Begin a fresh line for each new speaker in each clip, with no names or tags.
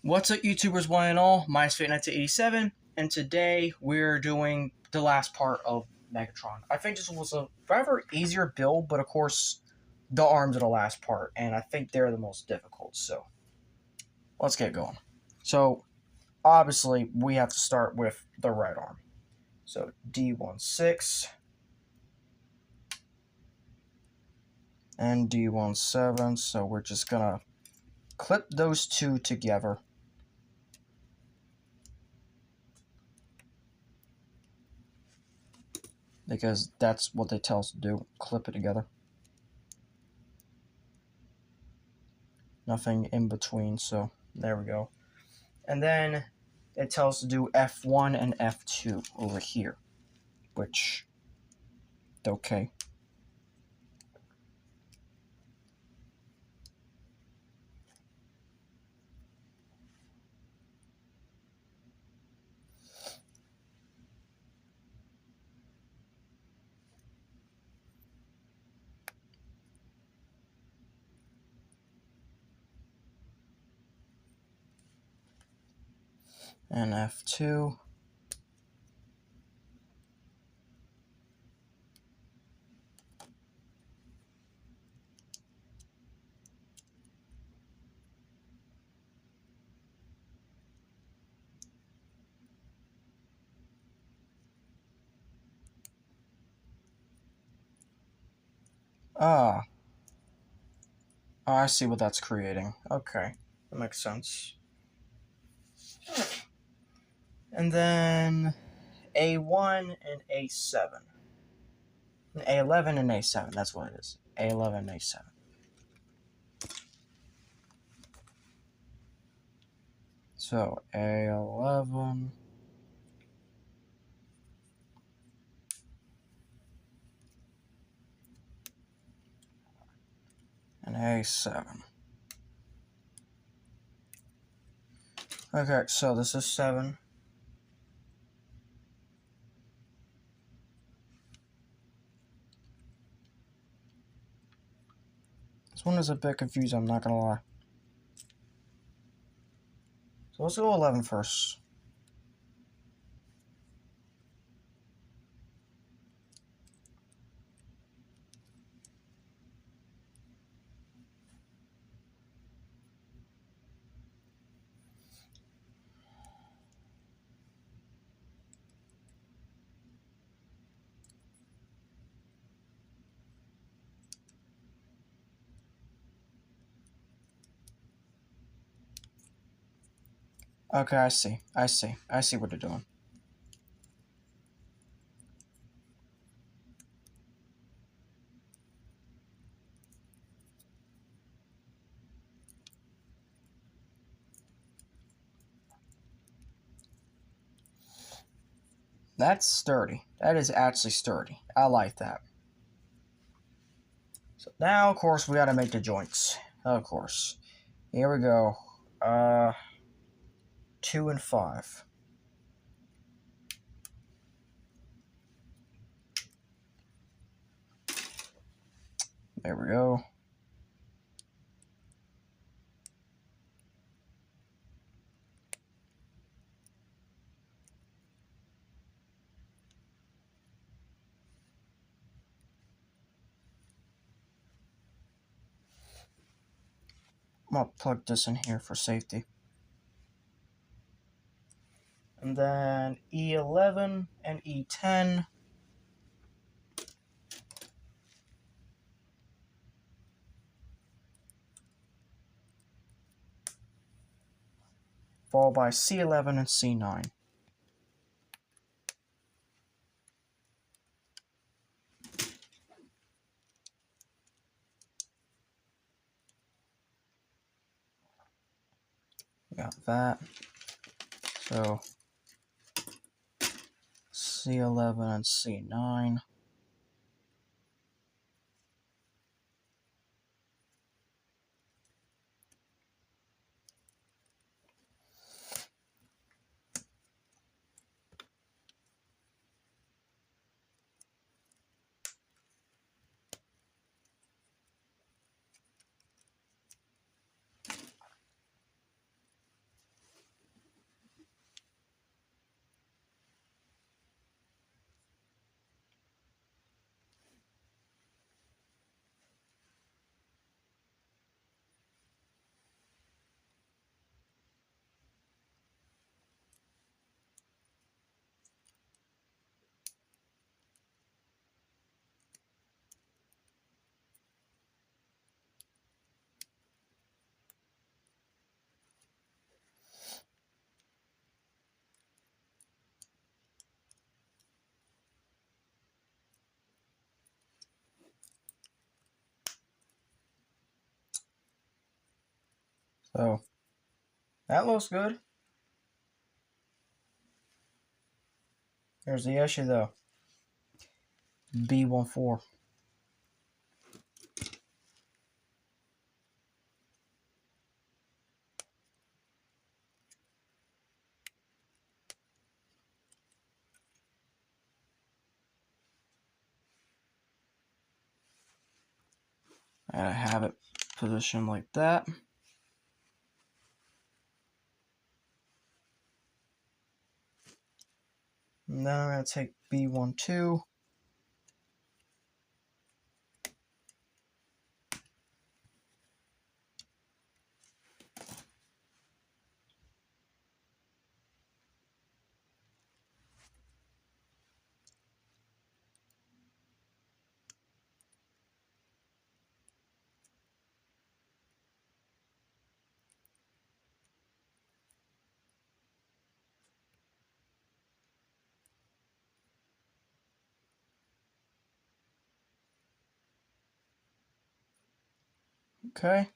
What's up, YouTubers, one and all? My name's Fate1987, and today we're doing the last part of Megatron. I think this was a rather easier build, but of course, the arms are the last part, and I think they're the most difficult, so let's get going. So, obviously, we have to start with the right arm. So, D16 and D17, so we're just gonna clip those two together. Because that's what they tell us to do, clip it together. Nothing in between, so there we go. And then it tells us to do F1 and F2 over here, which, okay. And F2. Ah. Oh, I see what that's creating. Okay, that makes sense. And then A1 and A7. A11 and A7, that's what it is. A11 and A7. So, A11... and A7. Okay, so this is 7. This one is a bit confusing, I'm not gonna lie. So let's go 11 first. Okay, I see what they're doing. That's sturdy. That is actually sturdy. I like that. So now, of course, we gotta make the joints. Of course. Here we go. 2 and 5. There we go. I'm gonna plug this in here for safety. And then E11 and E10. Followed by C11 and C9. Got that. So C11 and C9. So that looks good. There's the issue though. B14. I have it positioned like that. And then I'm going to take B12. Okay.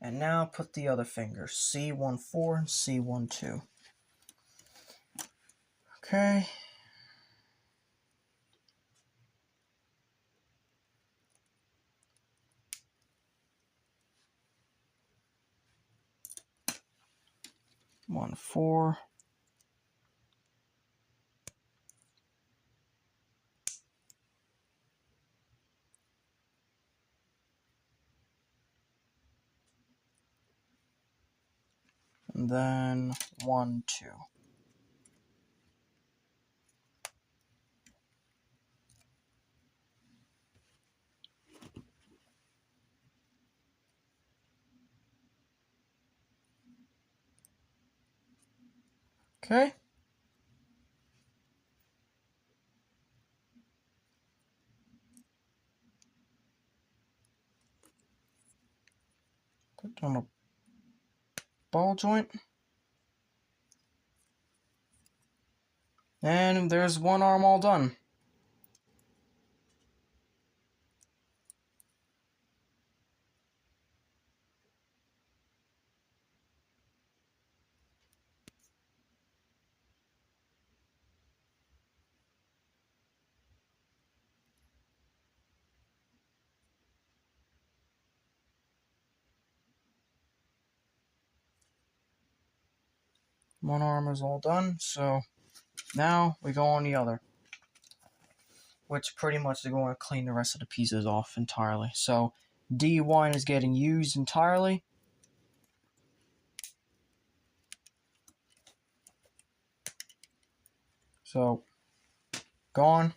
And now put the other fingers, C14 and C12. Okay. One, 4. And then 1, 2. Okay. Put on a ball joint. And there's one arm all done. One arm is all done, so now we go on the other, which pretty much is going to clean the rest of the pieces off entirely. So D1 is getting used entirely. So gone.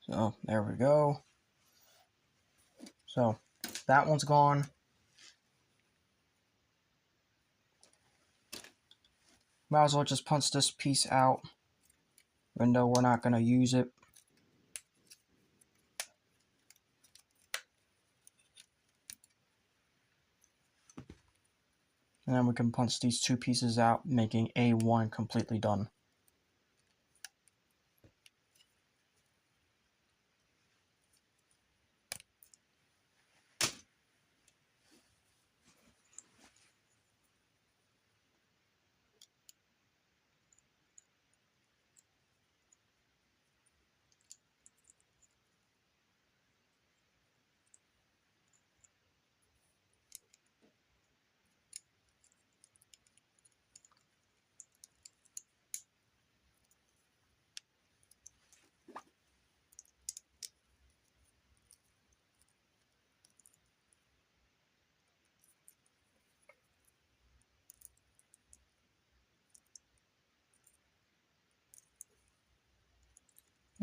So there we go. So that one's gone. Might as well just punch this piece out, even though we're not going to use it. And then we can punch these two pieces out, making A1 completely done.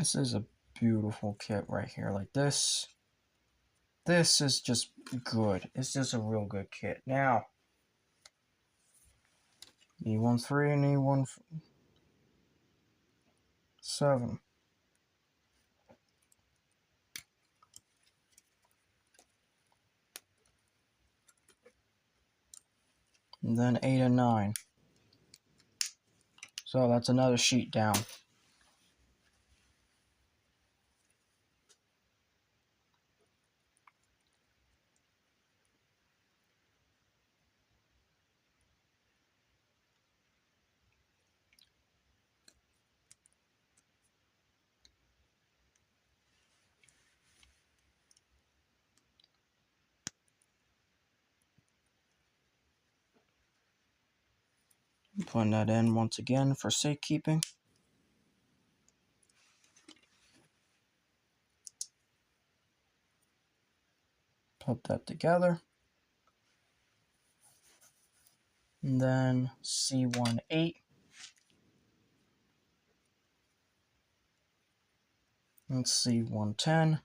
This is a beautiful kit right here. Like this. This is just good. It's just a real good kit. Now, E13 and E17. And then 8 and 9. So that's another sheet down. Putting that in once again for safekeeping. Put that together. And then C18 and C110.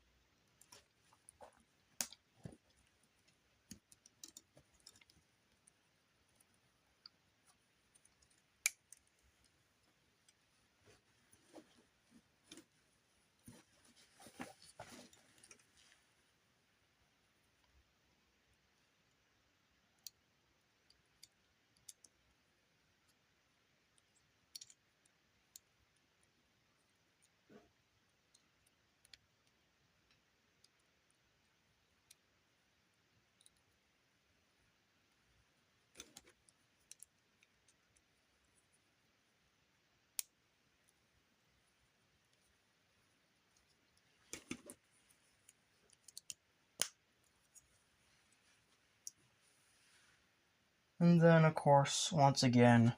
And then, of course, once again,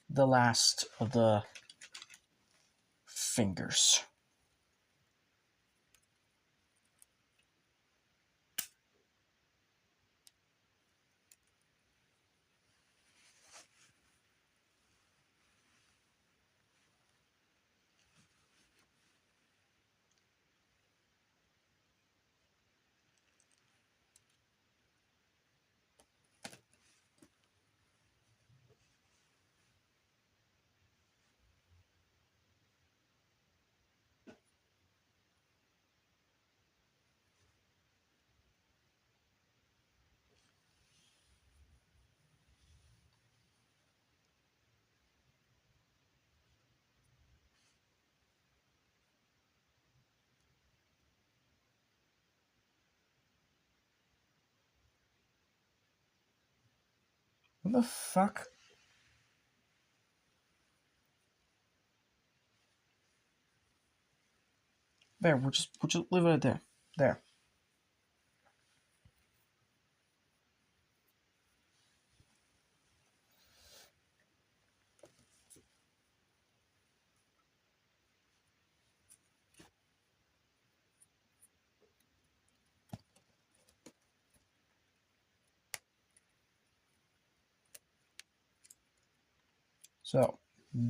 the last of the fingers. What the fuck? There, we'll just leave it there. There. So,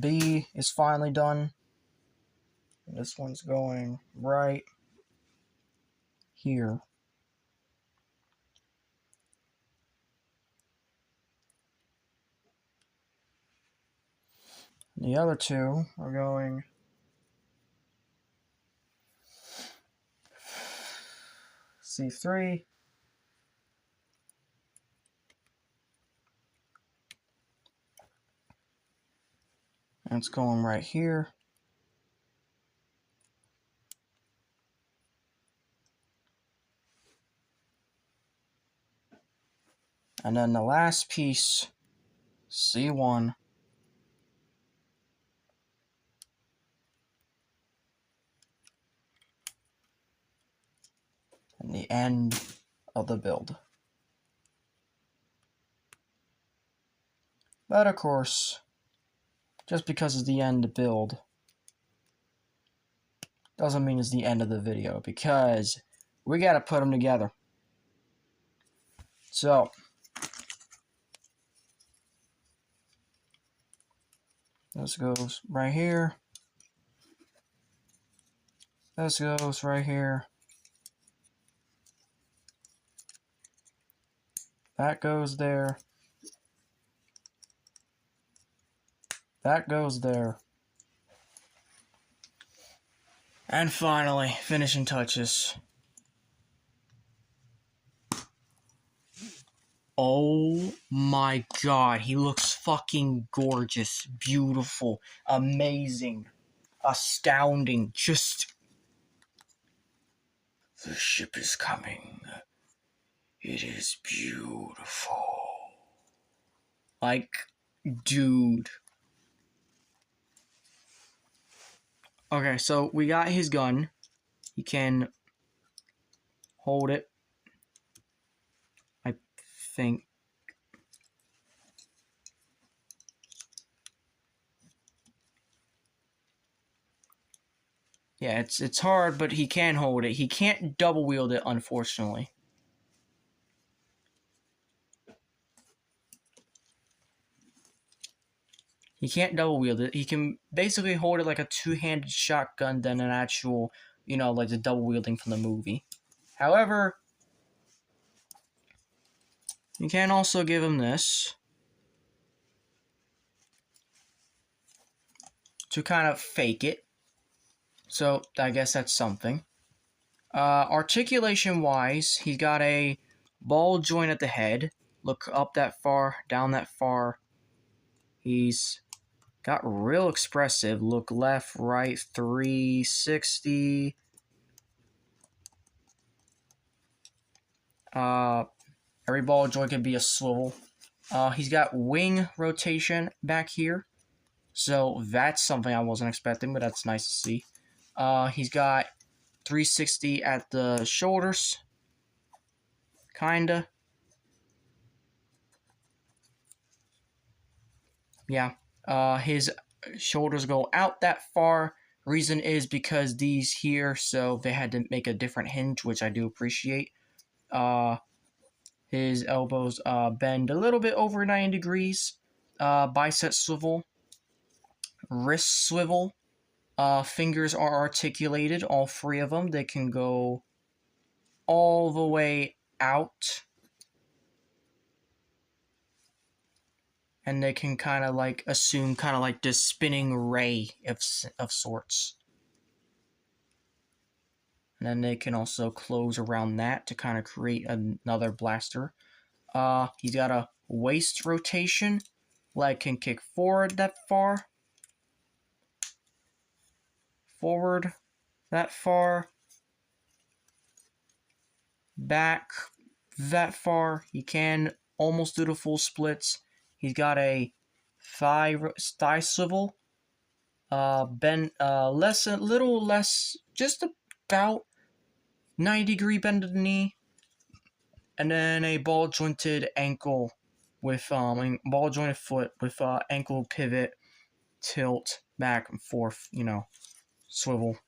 B is finally done. This one's going right here. The other two are going C3 and it's going right here. And then the last piece, C1. And the end of the build. But of course, just because it's the end of the build doesn't mean it's the end of the video, because we gotta put them together. So, this goes right here. This goes right here. That goes there. That goes there. And finally, finishing touches. Oh my god, he looks fucking gorgeous, beautiful, amazing, astounding, just... The ship is coming. It is beautiful. Like, dude. Okay, so we got his gun. He can hold it. I think. Yeah, it's hard, but he can hold it. He can't double wield it, unfortunately. He can't double wield it. He can basically hold it like a two-handed shotgun than an actual, you know, like the double wielding from the movie. However, you can also give him this to kind of fake it. So I guess that's something. Articulation-wise, he's got a ball joint at the head. Look up that far, down that far. He's got real expressive. Look left, right, 360. Every ball joint can be a swivel. He's got wing rotation back here. So that's something I wasn't expecting, but that's nice to see. He's got 360 at the shoulders. Kinda. Yeah. His shoulders go out that far. Reason is because these here, so they had to make a different hinge, which I do appreciate. His elbows bend a little bit over 90 degrees. Bicep swivel. Wrist swivel. Fingers are articulated, all three of them. They can go all the way out. And they can kind of like assume kind of like this spinning ray of sorts. And then they can also close around that to kind of create another blaster. He's got a waist rotation. Leg can kick forward that far. Forward that far. Back that far. He can almost do the full splits. He's got a thigh swivel. Bend a little less, just about 90-degree bend of the knee. And then a ball jointed ankle with ball jointed foot with ankle pivot, tilt back and forth, you know, swivel.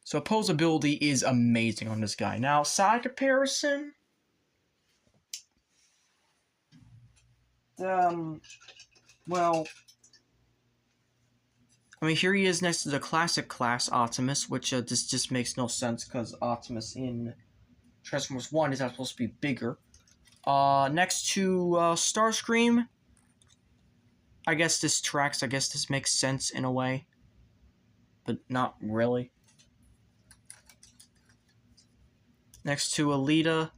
So opposability is amazing on this guy. Now, side comparison. Well, I mean, here he is next to the classic class Optimus, which this just makes no sense because Optimus in Transformers 1 is not supposed to be bigger. Next to Starscream, I guess this tracks. I guess this makes sense in a way, but not really. Next to Alita,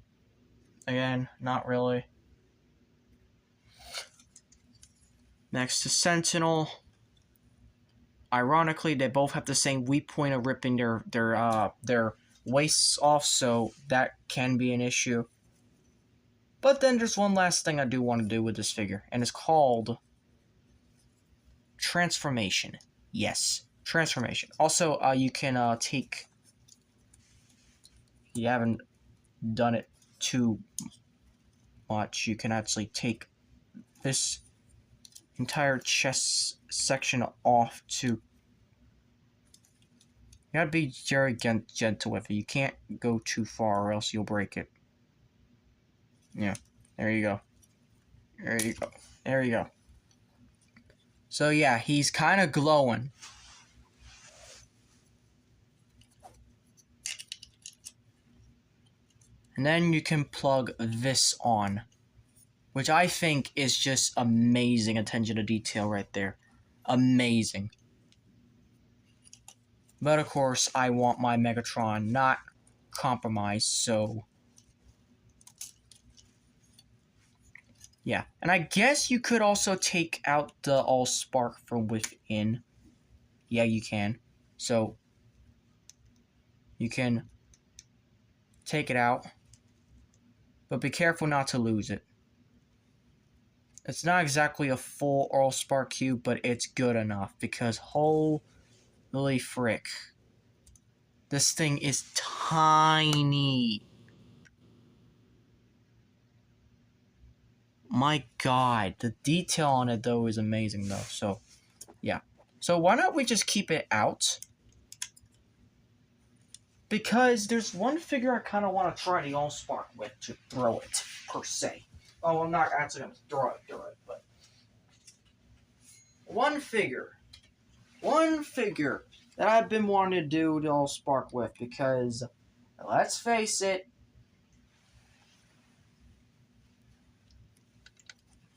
again, not really. Next to Sentinel, ironically, they both have the same weak point of ripping their waists off, so that can be an issue. But then there's one last thing I do want to do with this figure, and it's called transformation. Yes, transformation. Also, you can take... You haven't done it too much. You can actually take this entire chest section off to... You gotta be very gentle with it. You can't go too far or else you'll break it. Yeah, there you go. There you go. There you go. So yeah, he's kind of glowing. And then you can plug this on, which I think is just amazing attention to detail right there. Amazing. But of course, I want my Megatron not compromised, so... yeah. And I guess you could also take out the All Spark from within. Yeah, you can. So, you can take it out. But be careful not to lose it. It's not exactly a full All Spark cube, but it's good enough, because holy frick. This thing is tiny. My god, the detail on it though is amazing though, so yeah. So why not we just keep it out? Because there's one figure I kind of want to try the All Spark with to throw it, per se. Oh, I'm not actually going to throw it, but... One figure that I've been wanting to do the All Spark with, because, let's face it,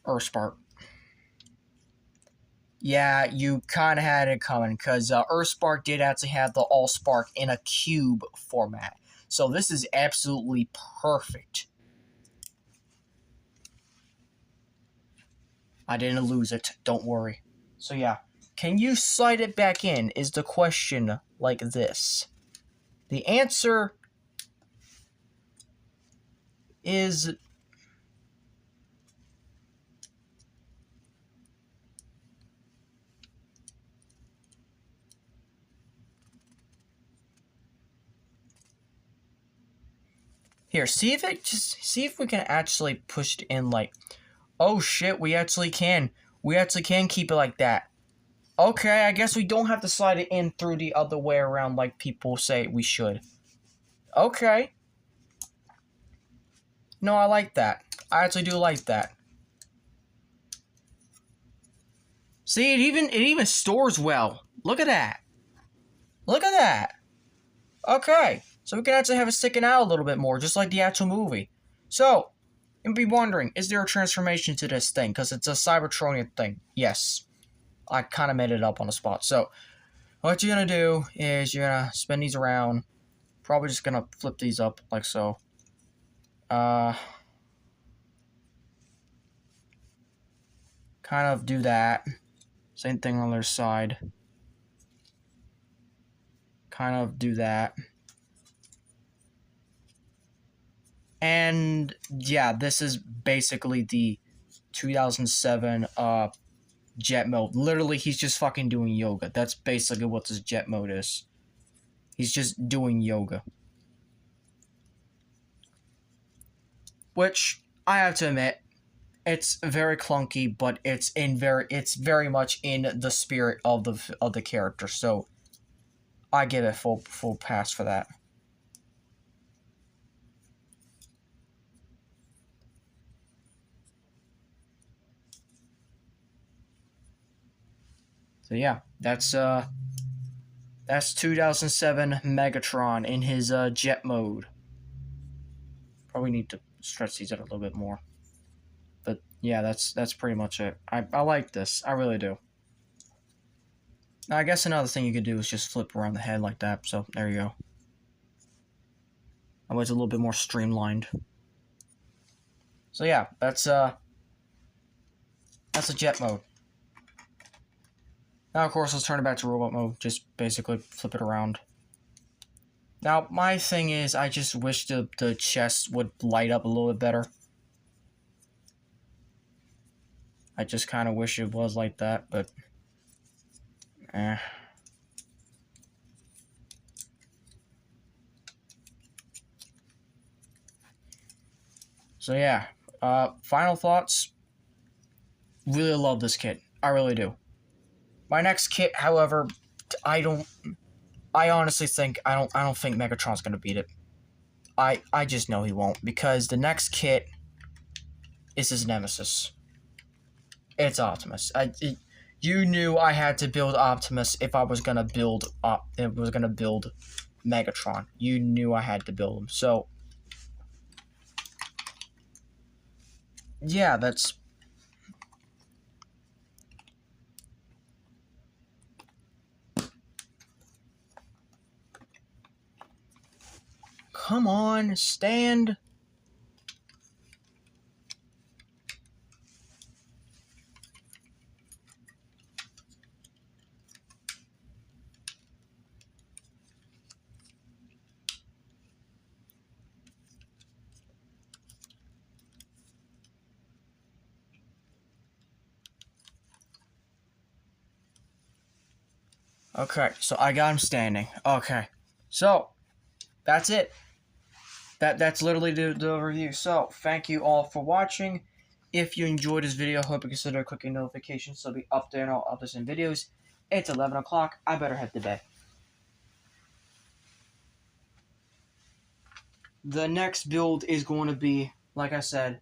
Earthspark. Yeah, you kind of had it coming, because Earthspark did actually have the All Spark in a cube format. So this is absolutely perfect. I didn't lose it, don't worry. So yeah, can you slide it back in is the question, like this. The answer is... here, see if we can actually push it in like... oh shit, we actually can. We actually can keep it like that. Okay, I guess we don't have to slide it in through the other way around like people say we should. Okay. No, I like that. I actually do like that. See, it even stores well. Look at that. Look at that. Okay. So we can actually have it sticking out a little bit more, just like the actual movie. So, you'll be wondering, is there a transformation to this thing? Because it's a Cybertronian thing. Yes. I kind of made it up on the spot. So, what you're going to do is you're going to spin these around. Probably just going to flip these up like so. Kind of do that. Same thing on the other side. Kind of do that. And yeah, this is basically the 2007 jet mode. Literally, he's just fucking doing yoga. That's basically what this jet mode is. He's just doing yoga. Which, I have to admit, it's very clunky, but it's very much in the spirit of the character. So, I give it full pass for that. So yeah, that's 2007 Megatron in his jet mode. Probably need to stretch these out a little bit more. But yeah, that's pretty much it. I like this. I really do. Now, I guess another thing you could do is just flip around the head like that. So there you go. That way it's a little bit more streamlined. So yeah, that's a jet mode. Now, of course, let's turn it back to robot mode. Just basically flip it around. Now, my thing is, I just wish the chest would light up a little bit better. I just kind of wish it was like that, but... So yeah, final thoughts. Really love this kit. I really do. My next kit, however, I honestly think I don't think Megatron's gonna beat it. I just know he won't, because the next kit is his nemesis. It's Optimus. You knew I had to build Optimus if I was gonna build Megatron. You knew I had to build him. So yeah, that's... Come on, stand. Okay, so I got him standing. Okay, so that's it. That's literally the review. So thank you all for watching. If you enjoyed this video, hope you consider clicking notifications so be up there on all others and videos. It's 11 o'clock. I better head to bed. The next build is going to be, like I said,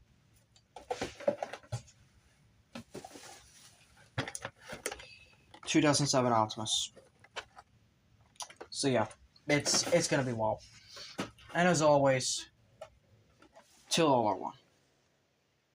(2007) Optimus. So yeah, it's gonna be wild. And as always, till all are one.